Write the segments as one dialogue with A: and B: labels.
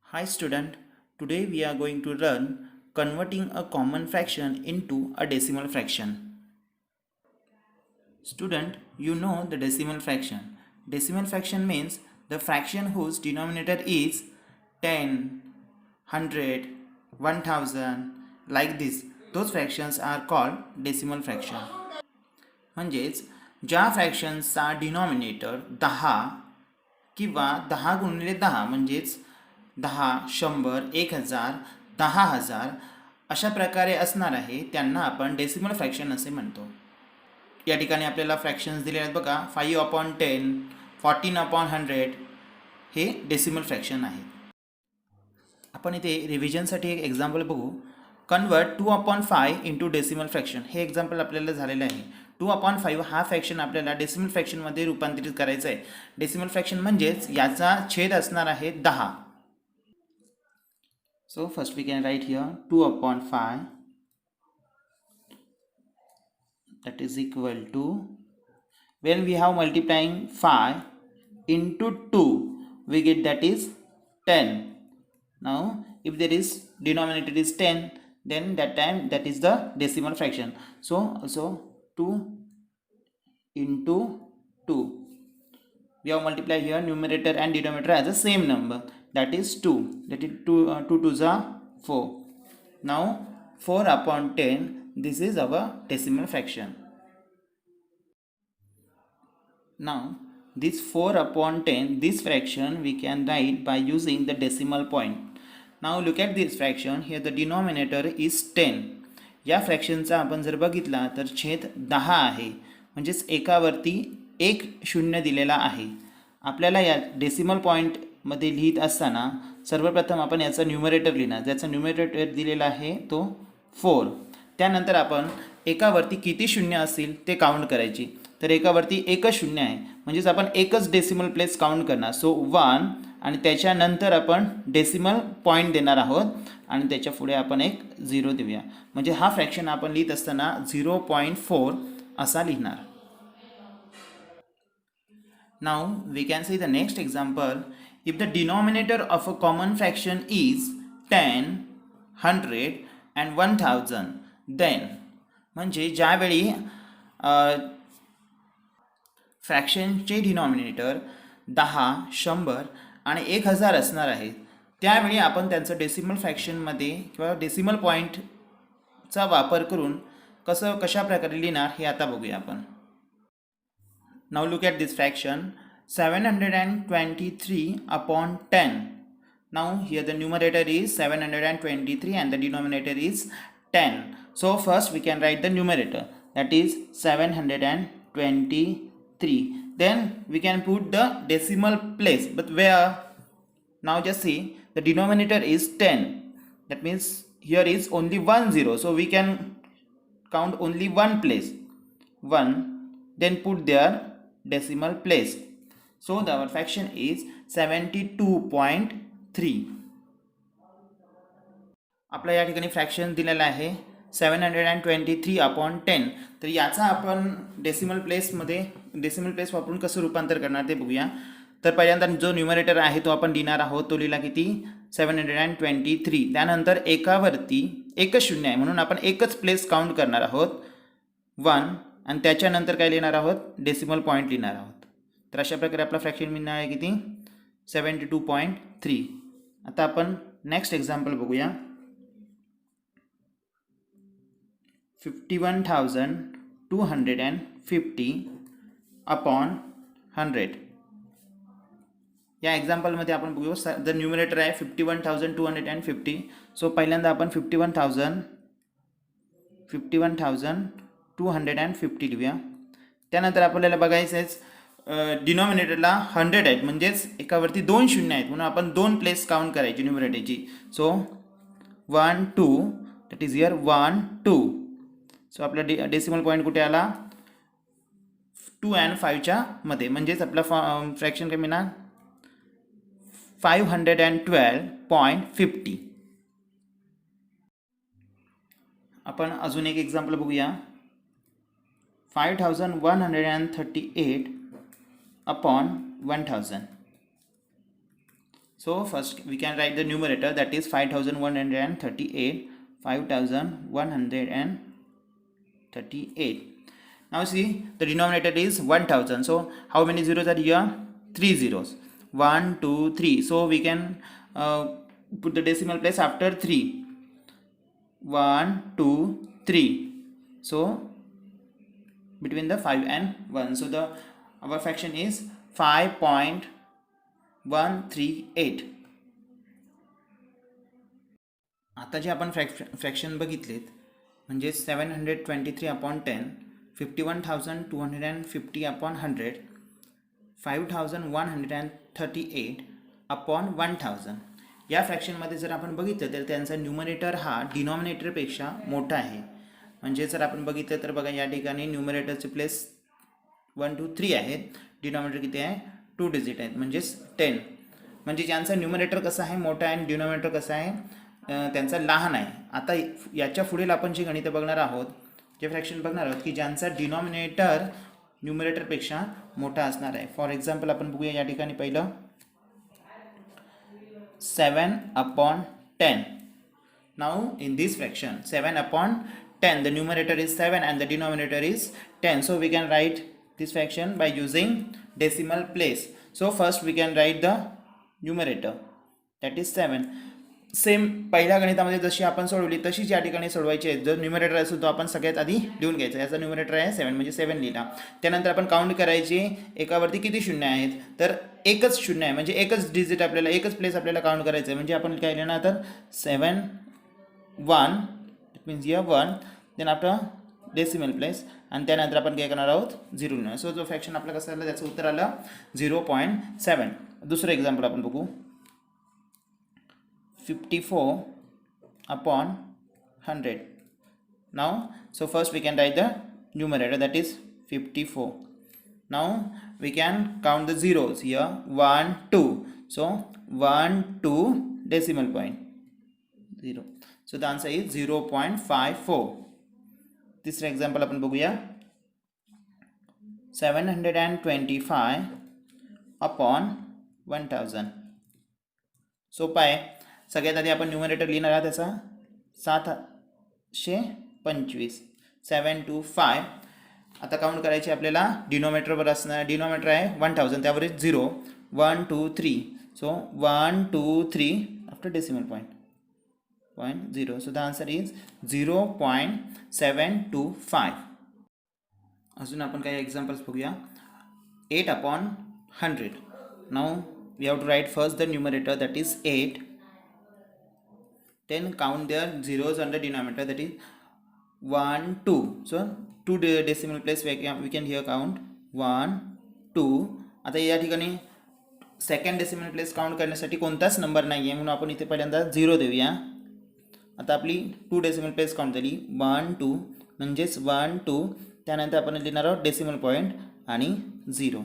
A: Hi student, today we are going to learn converting a common fraction into a decimal fraction. Student, you know the decimal fraction. Decimal fraction means the fraction whose denominator is 10, 100, 1000 like this. Those fractions are called decimal fraction. म्हणजेच ज्या फ्रॅक्शन्सचा denominator 10 किंवा 10 × 10 म्हणजेच 10, 100, 1000, 10,000 अशा प्रकारे असणार आहे त्यांना आपण डेसिमल फ्रॅक्शन असे म्हणतो. या ठिकाणी आपल्याला फ्रॅक्शन्स दिले आहेत बघा. 5/10, 14/100 हे डेसिमल फ्रॅक्शन आहे. आपण इथे रिव्हिजनसाठी एक एक्झाम्पल बघू. कन्वर्ट 2/5 इंटू डेसिमल फ्रॅक्शन हे एक्झाम्पल आपल्याला झालेलं आहे. 2/5 हा फ्रॅक्शन आपल्याला डेसिमल फ्रॅक्शनमध्ये रूपांतरित करायचा आहे. डेसिमल फ्रॅक्शन म्हणजेच याचा छेद असणार आहे 10. So first we can write here 2/5 that is equal to, when we have multiplying 5 into 2 we get that is 10. Now if there is denominator is 10, then that time that is the decimal fraction. So also 2 into 2, we have multiplied here numerator and denominator as the same number, that is 2, that is 2 2s are 4. Now 4/10, this is our decimal fraction. Now this 4/10, this fraction we can write by using the decimal point. Now look at this fraction. Here the denominator is 10. या फ्रॅक्शनचा आपण जर बघितला तर छेद 10 आहे, म्हणजेच एकावरती एक शून्य दिलेला आहे. आपल्याला या डेसिमल पॉईंटमध्ये लिहित असताना सर्वप्रथम आपण याचा न्यूमरेटर लिहिणार. ज्याचा न्यूमरेटर दिलेला आहे तो 4. त्यानंतर आपण एकावरती किती शून्य असतील ते काउंट करायची. तर एकावरती एकच शून्य आहे, म्हणजेच आपण एकच डेसिमल प्लेस काउंट करणार. सो 1 आणि त्याच्यानंतर आपण डेसिमल पॉईंट देणार आहोत आणि त्याच्या पुढे आपण एक 0 देऊया. म्हणजे हा फ्रॅक्शन आपण लिहित असताना 0.4 असा लिहिणार. Now we can see the next example. If the denominator of a common fraction is 10, 100 and 1000, then म्हणजे ज्यावेळी फ्रॅक्शनचे डिनॉमिनेटर 10, 100 आणि 1000 असणार आहे, त्यावेळी आपण त्यांचं डेसिमल फ्रॅक्शनमध्ये किंवा डेसिमल पॉईंटचा वापर करून कशा प्रकारे लिहिणार हे आता बघूया आपण. Now look at this fraction 723/10. Now here the numerator is 723 and the denominator is 10. So first we can write the numerator, that is 723. Then we can put the decimal place, but where? Now just see, the denominator is 10. That means here is only 1 0. So we can count only one place, 1, then put their decimal place. So our fraction is 72.3. आपला या ठिकाणी fraction दिलेला आहे 723/10. तर याचा आपण decimal place वापरून कसं रूपांतर करणार ते बघूया. तर पहिल्यांदा जो न्यूमरेटर आहे तो आपण लिहिणार आहोत. तो लिहिला किती? 723. त्यानंतर एकावरती एकच शून्य आहे म्हणून आपण एकच प्लेस काउंट करणार आहोत 1 आणि त्याच्यानंतर काय लिहिणार आहोत? डेसिमल पॉईंट लिहिणार आहोत. तर अशा प्रकारे आपला फ्रॅक्शन मिळणार आहे किती? 72.3. आता आपण नेक्स्ट एक्झाम्पल बघूया. 51,250/100. या एक्झाम्पलमध्ये आपण बघू द न्यूमरेटर आहे 51,250. सो पहिल्यांदा आपण 51,250 लिहूया. त्यानंतर आपल्याला बघायचंच डिनॉमिनेटरला 100 आहेत, म्हणजेच एकावरती 2 शून्य आहेत म्हणून आपण 2 प्लेस काउंट करायची न्यूमरेटरची. So 1 2, that is here 1 2. So आपला डेसिमल पॉईंट कुठे आला? 2 and 5च्या मध्ये, म्हणजेच आपला फ्रॅक्शन काय मिळणार? 512.50. आपण अजून एक एक्झाम्पल बघूया. 5,138/1000. So first we can write the numerator, that is 5138, 5138. Now see, the denominator is 1000. So how many zeros are here? 3 zeros. 1 2 3. So we can put the decimal place after 3. 1 2 3. So between the 5 and 1. So our fraction is 5.138. आता जे आपण fraction बघितलेत म्हणजे 723/10, 51,250/100, 5,138/1000. या फ्रॅक्शनमध्ये जर आपण बघितलं तर त्यांचा न्यूमरेटर हा डिनॉमिनेटरपेक्षा मोठा आहे. म्हणजे जर आपण बघितलं तर बघा, या ठिकाणी न्यूमरेटरचे प्लेस 1 2 3 आहेत, डिनॉमिनेटर किती आहे? 2 डिजिट आहेत, म्हणजेच 10. म्हणजे ज्यांचा न्यूमरेटर कसा आहे? मोठा आहे, आणि डिनॉमिनेटर कसा आहे? त्यांचा लहान आहे. आता याच्या पुढील आपण जी गणितं बघणार आहोत, जे फ्रॅक्शन बघणार आहोत की ज्यांचा डिनॉमिनेटर न्यूमरेटरपेक्षा मोठा असणार आहे. फॉर एक्झाम्पल आपण बघूया या ठिकाणी पहिलं 7/10. Now in this fraction 7/10, the numerator is 7 and the denominator is 10. So we can write this fraction by using decimal place. So first we can write the numerator, that is 7. Same पहिल्या गणितामध्ये जशी आपण सोडवली तशीच या ठिकाणी सोडवायची आहे. जर न्यूमरेटर असेल तो आपण सगळ्यात आधी लिहून घ्यायचा. याचा न्यूमरेटर आहे 7 म्हणजे 7 लिहिला. त्यानंतर आपण काउंट करायची, एकावरती किती शून्य आहेत? तर एकच शून्य आहे, म्हणजे एकच डिजिट आपल्याला, एकच प्लेस आपल्याला काउंट करायचं आहे. म्हणजे आपण काय लिहिणार तर 7 1, it means here 1, then after decimal place, आणि त्यानंतर आपण काय करणार आहोत? 0 लिहिणार. सो जो फ्रॅक्शन आपला कसं आलं, त्याचं उत्तर आलं 0.7. दुसरं एक्झाम्पल आपण बघू. 54/100. Now so first we can write the numerator, that is 54. Now we can count the zeros here, 1 2. So 1 2 decimal point 0. So the answer is 0.54. तिसरं एक्झाम्पल आपण बघूया. 725/1000. सोपं आहे. सगळ्यात आधी आपण न्यूमरेटर लिहिणार आहात त्याचा 725, 725. आता काउंट करायचे आपल्याला, डिनॉमिनेटरवर असणार, डिनॉमिनेटर आहे 1000, त्यावर 0, 1 2 3. So 1 2 3 after decimal point 0. So the answer is 0.725. अजून आपण काही एक्झाम्पल्स बघूया. 8/100. Now we have to write first the numerator, that is 8. Then count their zeros on the denominator, that is 1 2. So 2 decimal place we can here count 1 2. आता या ठिकाणी second decimal place count करण्यासाठी कोणताच number नाही आहे, म्हणून आपण इथे पहिल्यांदा 0 देऊया. आता आपली 2 डेसिमल प्लेस काउंट झाली, 1 2, म्हणजेच 1 2. त्यानंतर आपण लिहिणार आहोत डेसिमल पॉईंट आणि 0.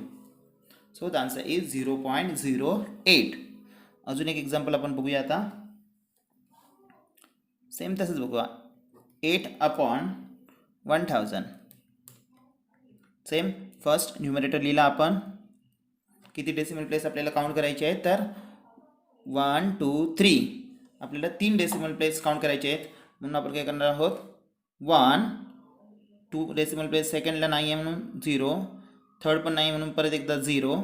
A: So the answer is 0.08. अजून एक एक्झाम्पल आपण बघूया. आता सेम तसंच बघूया. 8/1000. सेम फर्स्ट न्यूमरेटर लिहिला आपण. किती डेसिमल प्लेस आपल्याला काउंट करायचे आहेत? तर 1 2 3. आपल्याला 3 डेसिमल प्लेस काउंट करायचे आहेत, म्हणून आपण काय करणार आहोत? 1 2 डेसिमल प्लेस सेकंडला नाही आहे म्हणून 0, थर्ड पण नाही म्हणून परत एकदा 0.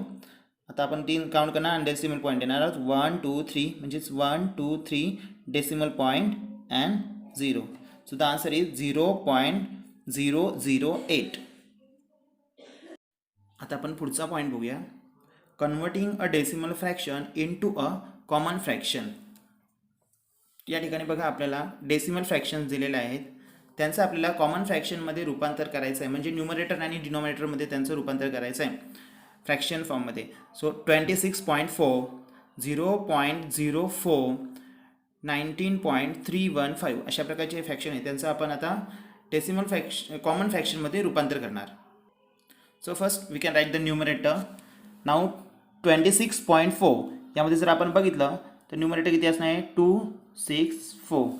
A: आता आपण 3 काउंट करणार आणि डेसिमल पॉईंट देणार आहोत. 1 2 3, म्हणजेच 1 2 3 decimal point and 0. So the answer is 0.008. आता आपण पुढचा पॉईंट बघूया. Converting a decimal fraction into a common fraction. या ठिकाणी बघा, आपल्याला डेसिमल फ्रॅक्शन दिलेले आहेत, त्यांचं आपल्याला कॉमन फ्रॅक्शनमध्ये रूपांतर करायचं आहे. म्हणजे न्यूमरेटर आणि डिनॉमिनेटरमध्ये त्यांचं रूपांतर करायचं आहे फ्रॅक्शन फॉर्ममध्ये. सो 26.4, 0.04, 19.315 अशा प्रकारचे फ्रॅक्शन आहे, त्यांचं आपण आता डेसिमल कॉमन फ्रॅक्शनमध्ये रूपांतर करणार. So first we can write the numerator. Now 26.4 यामध्ये जर आपण बघितलं तर न्यूमरेटर किती असणार आहे? 264.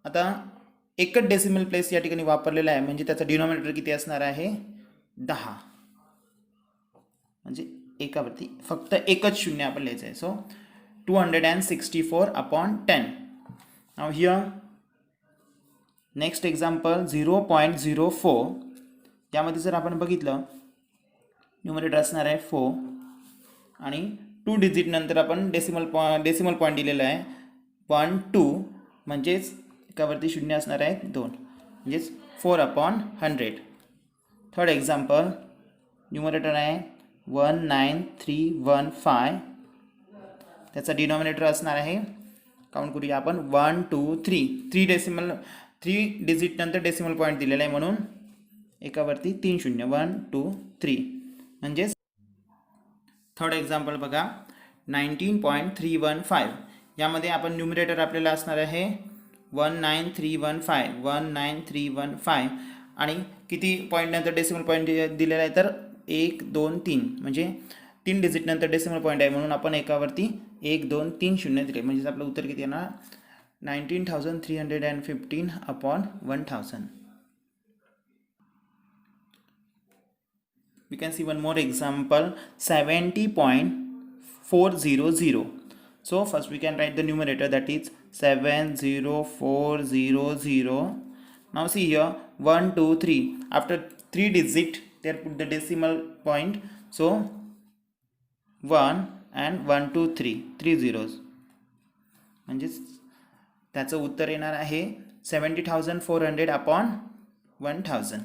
A: आता एकच डेसिमल प्लेस या ठिकाणी वापरलेला आहे, म्हणजे त्याचा डिनॉमिनेटर किती असणार आहे? 10. म्हणजे एकावरती फक्त एकच शून्य आपण लिहायचं आहे. So 264/10. Now here next example 0.04. यामध्ये जर आपण बघितलं न्यूमरेटर असणार आहे 4 आणि 2 डिजिट नंतर आपण डेसिमल पॉईंट दिलेला आहे 1 2, म्हणजेच एकावरती शून्य असणार आहे 2, म्हणजेच 4/100. थर्ड एक्झाम्पल न्यूमरेटर आहे 19315. त्याचा डिनॉमिनेटर असणार आहे, काउंट करूया आपण 1 2 3 डिजिट नंतर डेसिमल पॉईंट दिलेला आहे म्हणून एकावरती 3 शून्य 1 2 3, म्हणजेच. थर्ड एक्झाम्पल बघा 19.315. यामध्ये आपण न्यूमरेटर आपल्याला असणार आहे 19315 आणि किती पॉईंट नंतर डेसिमल पॉईंट दिलेला आहे तर 1 2 3, म्हणजे 3 डिजिट नंतर डेसिमल पॉईंट आहे म्हणून आपण एकावरती 1 2 3 शून्य दिले, म्हणजेच आपलं उत्तर किती येणार 19,315/1000. We can see one more example 70.400. So first we can write the numerator, that is 70400. Now see here 1 2 3, after 3 digit there put the decimal point, so 1 and 1 2 3 3 zeros, म्हणजेच त्याचं उत्तर येणार आहे 70,400/1000.